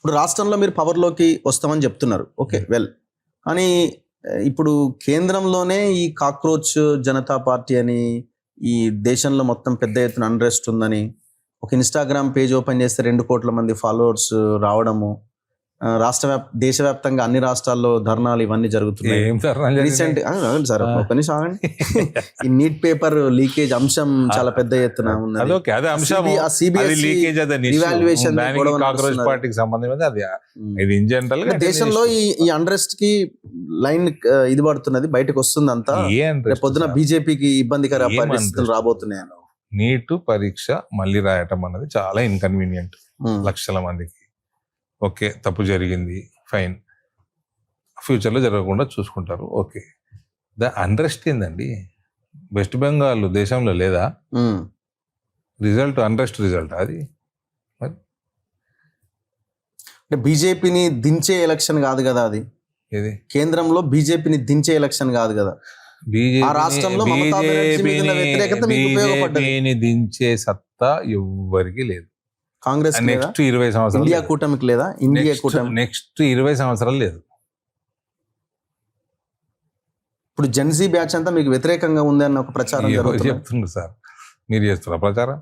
ఇప్పుడు రాష్ట్రంలో మీరు పవర్లోకి వస్తామని చెప్తున్నారు. Okay, well. కానీ ఇప్పుడు కేంద్రంలోనే ఈ కాక్రోచ్ జనతా పార్టీ అని, ఈ దేశంలో మొత్తం పెద్ద ఎత్తున అన్రెస్ట్ ఉందని, ఒక ఇన్స్టాగ్రామ్ పేజ్ ఓపెన్ చేస్తే 2 కోట్ల మంది ఫాలోవర్స్ రావడము, దేశవ్యాప్తంగా అన్ని రాష్ట్రాల్లో ధర్నాలు ఇవన్నీ జరుగుతున్నాయి. రీసెంట్ సార్ ఒక నిమిషం ఆగండి. ఈ నీట్ పేపర్ లీకేజ్ అంశం చాలా పెద్ద ఎత్తున ఉన్నది. దేశంలో ఈ అన్రెస్ట్ కి లైన్ ఇది పడుతున్నది, బయటకు వస్తుంది అంతా. పొద్దున బీజేపీకి ఇబ్బందికర పరిస్థితులు రాబోతున్నాయి. నీట్ పరీక్ష మళ్ళీ రాయటం అన్నది చాలా ఇన్కన్వీనియంట్ లక్షల మందికి. ఓకే, తప్పు జరిగింది, ఫైన్, ఫ్యూచర్లో జరగకుండా చూసుకుంటారు. ఓకే, అన్రెస్ట్ ఏందండి? వెస్ట్ బెంగాల్ దేశంలో లేదా రిజల్ట్? అన్రెస్ట్ రిజల్ట్ అది. మరి బీజేపీని దించే ఎలక్షన్ కాదు కదా అది. ఏది? కేంద్రంలో బీజేపీని దించే ఎలక్షన్ కాదు కదా. బీజేపీని దించే సత్తా ఎవ్వరికి లేదు. కాంగ్రెస్ నెక్స్ట్ 20 సంవత్సరాలు, ఇండియా కూటమికి లేదా? ఇండియా కూటమి నెక్స్ట్ 20 సంవత్సరాలు లేదు. ఇప్పుడు జెన్జీ బ్యాచ్ అంతా మీకు వ్యతిరేకంగా ఉంది అన్న ఒక ప్రచారం చెప్తున్నారు సార్. మీరు చేస్తారా ప్రచారం?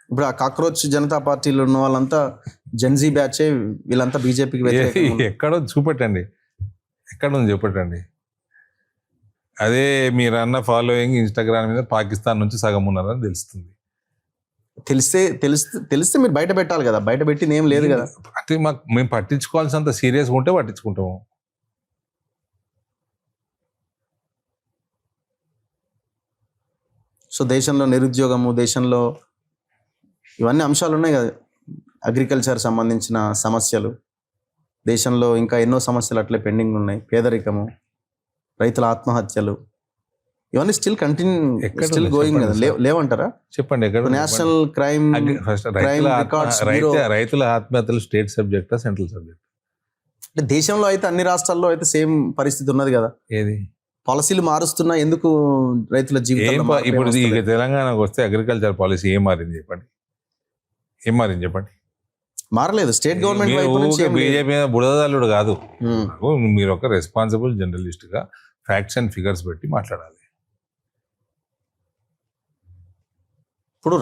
ఇప్పుడు ఆ కాక్రోచ్ జనతా పార్టీలో ఉన్న వాళ్ళంతా జెన్జీ బ్యాచే, వీళ్ళంతా బీజేపీకి వ్యతిరేకంగా. ఎక్కడో చూపెట్టండి, ఎక్కడుంది చూపెట్టండి. అదే మీరు అన్న ఫాలోయింగ్ ఇన్స్టాగ్రామ్ మీద పాకిస్తాన్ నుంచి సగం ఉన్నారని తెలుస్తుంది. తెలిస్తే మీరు బయట పెట్టాలి కదా. బయట పెట్టింది ఏం లేదు కదా. అంటే మేము పట్టించుకోవాల్సినంత సీరియస్గా ఉంటే పట్టించుకుంటాము. సో దేశంలో నిరుద్యోగము, దేశంలో ఇవన్నీ అంశాలు ఉన్నాయి కదా. అగ్రికల్చర్ సంబంధించిన సమస్యలు, దేశంలో ఇంకా ఎన్నో సమస్యలు అట్లే పెండింగ్ ఉన్నాయి. పేదరికము, రైతుల ఆత్మహత్యలు, ఇవన్నీ స్టిల్ గోయింగ్ కదా. లేవంటారా? చెప్పండి. నేషనల్ క్రైమ్ రైతుల ఆత్మహత్యలు స్టేట్ సబ్జెక్టా సెంట్రల్ సబ్జెక్ట్? అంటే దేశంలో అయితే అన్ని రాష్ట్రాల్లో అయితే సేమ్ పరిస్థితి ఉన్నది కదా. ఏది? పాలసీలు మారుస్తున్నా ఎందుకు రైతుల జీవితం? ఇప్పుడు తెలంగాణకు వస్తే అగ్రికల్చర్ పాలసీ ఏం మారింది చెప్పండి? మారలేదు. స్టేట్ గవర్నమెంట్ బీజేపీ బుడదల్లుడు కాదు. మీరు ఒక రెస్పాన్సిబుల్ జర్నలిస్ట్ గా ఫ్యాక్ట్స్ అండ్ ఫిగర్స్ పెట్టి మాట్లాడాలి. ఇప్పుడు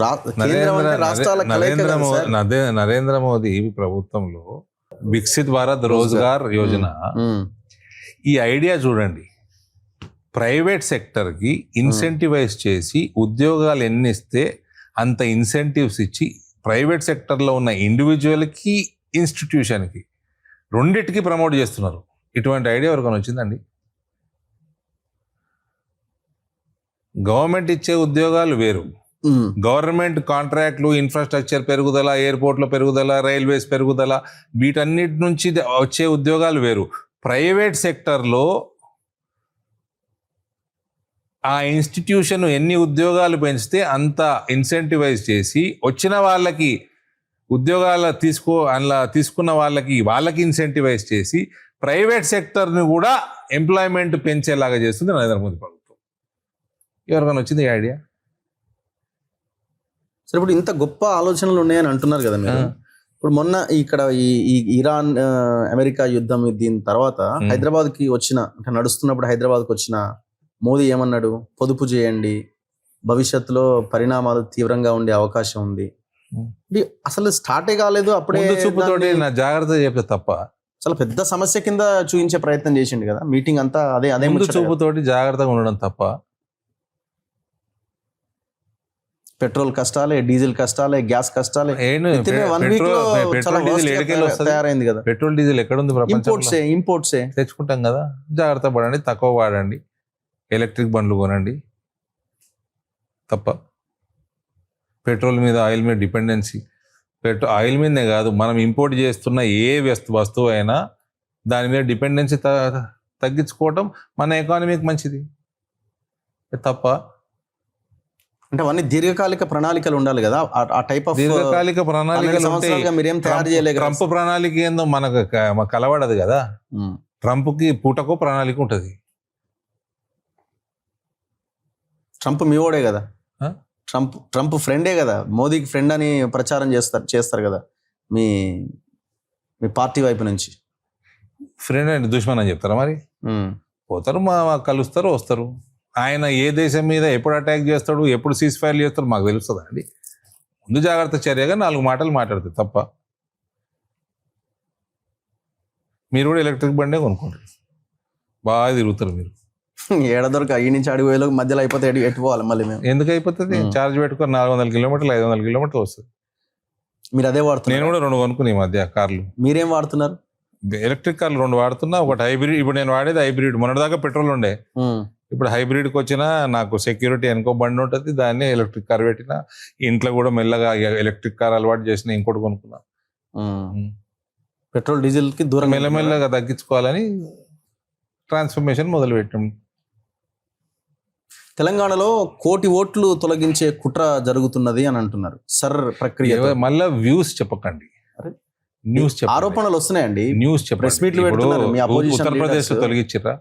నరేంద్ర మోదీ ప్రభుత్వంలో వికసిత్ భారత్ రోజ్గార్ యోజన, ఈ ఐడియా చూడండి. ప్రైవేట్ సెక్టర్కి ఇన్సెంటివైజ్ చేసి ఉద్యోగాలు ఎన్ని ఇస్తే అంత ఇన్సెంటివ్స్ ఇచ్చి ప్రైవేట్ సెక్టర్లో ఉన్న ఇండివిజువల్కి, ఇన్స్టిట్యూషన్కి, రెండిటికి ప్రమోట్ చేస్తున్నారు. ఇటువంటి ఐడియా ఎవరికైనా వచ్చిందండి? గవర్నమెంట్ ఇచ్చే ఉద్యోగాలు వేరు, గవర్నమెంట్ కాంట్రాక్ట్లు, ఇన్ఫ్రాస్ట్రక్చర్ పెరుగుదల, ఎయిర్పోర్ట్ల పెరుగుదల, రైల్వేస్ పెరుగుదల, వీటన్నిటి నుంచి వచ్చే ఉద్యోగాలు వేరు. ప్రైవేట్ సెక్టర్లో ఆ ఇన్స్టిట్యూషన్ ఎన్ని ఉద్యోగాలు పెంచితే అంత ఇన్సెంటివైజ్ చేసి వచ్చిన వాళ్ళకి ఉద్యోగాలు తీసుకున్న వాళ్ళకి ఇన్సెంటివైజ్ చేసి ప్రైవేట్ సెక్టర్ని కూడా ఎంప్లాయ్మెంట్ పెంచేలాగా చేస్తుంది నరేంద్ర మోదీ ప్రభుత్వం. ఎవరికైనా వచ్చింది ఈ ఐడియా? సరే, ఇప్పుడు ఇంత గొప్ప ఆలోచనలు ఉన్నాయని అంటున్నారు కదా మీరు. ఇప్పుడు మొన్న ఇక్కడ ఈ ఇరాన్ అమెరికా యుద్ధం దీని తర్వాత హైదరాబాద్కి వచ్చిన, అంటే నడుస్తున్నప్పుడు హైదరాబాద్కి వచ్చిన మోదీ ఏమన్నాడు? పొదుపు చేయండి, భవిష్యత్తులో పరిణామాలు తీవ్రంగా ఉండే అవకాశం ఉంది. అసలు స్టార్టే కాలేదు, అప్పుడే చూపుతోటి జాగ్రత్త చెప్తే తప్ప చాలా పెద్ద సమస్య కింద చూపించే ప్రయత్నం చేసిండు కదా. మీటింగ్ అంతా అదే చూపుతోటి జాగ్రత్తగా ఉండడం తప్ప. పెట్రోల్ కష్టాలే, డీజిల్ కష్టాలే, గ్యాస్ కష్టాలే. తయారైంది కదా. పెట్రోల్ డీజిల్ ఎక్కడుంది? ఇంపోర్ట్సే తెచ్చుకుంటాం కదా. జాగ్రత్త పడండి, తక్కువ వాడండి, ఎలక్ట్రిక్ బండ్లు కొనండి తప్ప. పెట్రోల్ మీద, ఆయిల్ మీద డిపెండెన్సీ, ఆయిల్ మీదనే కాదు, మనం ఇంపోర్ట్ చేస్తున్న ఏ వస్తువు అయినా దాని మీద డిపెండెన్సీ తగ్గించుకోవటం మన ఎకానమీకి మంచిది తప్ప. అంటే అవన్నీ దీర్ఘకాలిక ప్రణాళికలు ఉండాలి కదా. ఆ టైప్ ఆఫ్ దీర్ఘకాలిక ప్రణాళికలు మీరేం తయారు చేయలేదు. ట్రంప్ ప్రణాళిక ఏందో మనకు కలవడదు కదా. ట్రంప్కి పూటకో ప్రణాళిక ఉంటుంది. ట్రంప్ మీ ఓడే కదా. ట్రంప్ ఫ్రెండే కదా, మోదీకి ఫ్రెండ్ అని ప్రచారం చేస్తారు కదా. మీ మీ పార్టీ వైపు నుంచి? ఫ్రెండ్ అండి, దుష్మన్ అని చెప్తారా మరి? పోతారు, కలుస్తారు, వస్తారు. ఆయన ఏ దేశం మీద ఎప్పుడు అటాక్ చేస్తాడు, ఎప్పుడు సీజ్ ఫైర్ చేస్తాడు మాకు తెలుస్తుందా అండి? ముందు జాగ్రత్త చర్యగా 4 మాటలు మాట్లాడతారు తప్ప. మీరు కూడా ఎలక్ట్రిక్ బండే కొనుక్కోండి, బాగా తిరుగుతారు మీరు. ఏడ దొరక ఈ నుంచి అడిగి వేలకు మధ్యలో అయిపోతే ఎటు పోవాలి మళ్ళీ మేము? ఎందుకు అయిపోతుంది? ఛార్జ్ పెట్టుకొని 400 కిలోమీటర్లు 500 కిలోమీటర్లు వస్తుంది. మీరు అదే వాడుతున్నారు? నేను కూడా 2 కొనుక్కుని ఈ మధ్య కార్లు. మీరేం వాడుతున్నారు? ఎలక్ట్రిక్ కార్లు 2 వాడుతున్నా. ఒకటి హైబ్రిడ్, ఇప్పుడు నేను వాడేది హైబ్రిడ్. మొన్నటిదాకా పెట్రోల్ ఉండే, ఇప్పుడు హైబ్రిడ్కి వచ్చినా నాకు సెక్యూరిటీ అనుకో బండి ఉంటుంది, దాన్ని ఎలక్ట్రిక్ కార్ పెట్టిన. ఇంట్లో కూడా మెల్లగా ఎలక్ట్రిక్ కార్ అలవాటు చేసిన, ఇంకోటి కొనుక్కున్నా. పెట్రోల్ డీజిల్ కి దూరం మెల్లమెల్లగా తగ్గించుకోవాలని ట్రాన్స్ఫర్మేషన్ మొదలు పెట్టాం. తెలంగాణలో 1 కోటి ఓట్లు తొలగించే కుట్ర జరుగుతున్నది అని అంటున్నారు. సర్ ప్రక్రియ మళ్ళా వ్యూస్ చెప్పకండి, న్యూస్ ఆరోపణలు వస్తున్నాయండి. న్యూస్ ప్రెస్ మీట్లు పెడుతున్నారు. మీ అపోజిషన్ ఉత్తరప్రదేశ్ లో తొలగించిర్రా?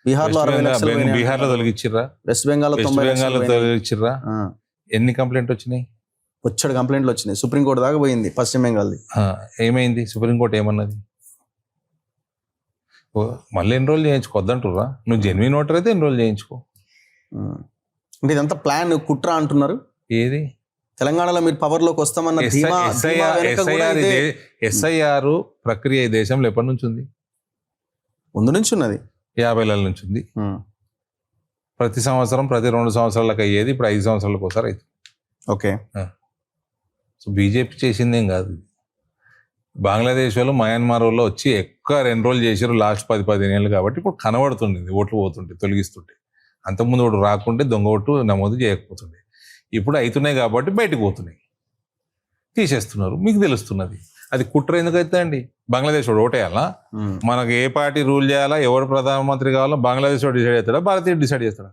బీహార్ లో 60 లక్షలు, బీహార్ లో తొలగించిర్రా? వెస్ట్ బెంగాల్ లో తొలగించిర్రా? ఎన్ని కంప్లైంట్ వచ్చినాయి? వచ్చాడు కంప్లైంట్లు వచ్చినాయి. సుప్రీంకోర్టు దాకా పోయింది పశ్చిమ బెంగాల్. ఏమైంది? సుప్రీంకోర్టు ఏమన్నది? మళ్ళీ ఎన్రోల్ చేయించుకోవద్దంటుర్రా? నువ్వు జెన్యున్ ఓటర్ అయితే ఎన్రోల్ చేయించుకో. అంటే ఇదంతా ప్లాన్, కుట్ర అంటున్నారు. ఏది? తెలంగాణలో మీరు పవర్ లోకి వస్తామన్న ఎస్ఐఆర్ ప్రక్రియ ఈ దేశంలో ఎప్పటి నుంచి ఉంది? ముందు నుంచి ఉన్నది, 50 ఏళ్ళ నుంచి ఉంది. ప్రతి సంవత్సరం, ప్రతి 2 సంవత్సరాలకు అయ్యేది, ఇప్పుడు 5 సంవత్సరాలకు ఒకసారి అవుతుంది. ఓకే. సో బీజేపీ చేసిందేం కాదు. బంగ్లాదేశ్ వాళ్ళు, మయన్మార్ వాళ్ళు వచ్చి ఎక్కువ ఎన్రోల్ చేశారు లాస్ట్ 10-15 ఏళ్ళు. కాబట్టి ఇప్పుడు కనబడుతుంది, ఓట్లు పోతుంటే, తొలగిస్తుంటే. అంతకుముందు ఓటు రాకుంటే దొంగ ఓటు నమోదు చేయకపోతుండే. ఇప్పుడు అవుతున్నాయి కాబట్టి బయటకు పోతున్నాయి, తీసేస్తున్నారు. మీకు తెలుస్తున్నది. అది కుట్ర ఎందుకైతే అండి? బంగ్లాదేశ్ వాడు ఓటేయాలా? మనకు ఏ పార్టీ రూల్ చేయాలా, ఎవరు ప్రధానమంత్రి కావాలో బంగ్లాదేశ్ వాడు డిసైడ్ చేస్తాడా, భారతీయుడు డిసైడ్ చేస్తాడా?